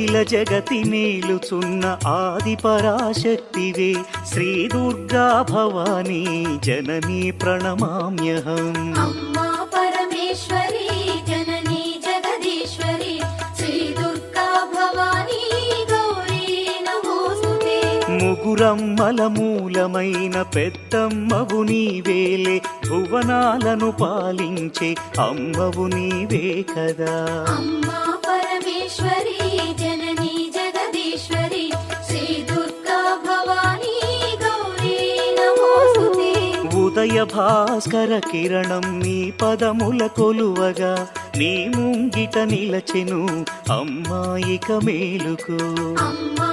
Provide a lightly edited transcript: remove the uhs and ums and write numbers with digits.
అఖిల జగతి మేలుచున్న ఆది పరాశక్తివే శ్రీ దుర్గా భవానీ జననీ ప్రణమామ్యహం. అమ్మా పరమేశ్వరి జననీ జగదీశ్వరి శ్రీ దుర్గా భవానీ గౌరీ నమోస్తుతే. ముగురమ్మల మూలమైన పెద్దమ్మవు నీవేలే భువనాలను పాలించే అమ్మవు నీవే కదా. అమ్మా పరమేశ్వరి జననీ జగదీశ్వరి శ్రీ దుర్గా భవానీ గౌరీ నమోస్తుతే. ఉదయ భాస్కర కిరణం నీ పదముల కొలువగా నీ ముంగిట నిలచెను అమ్మాయిక మేలుకు. అమ్మా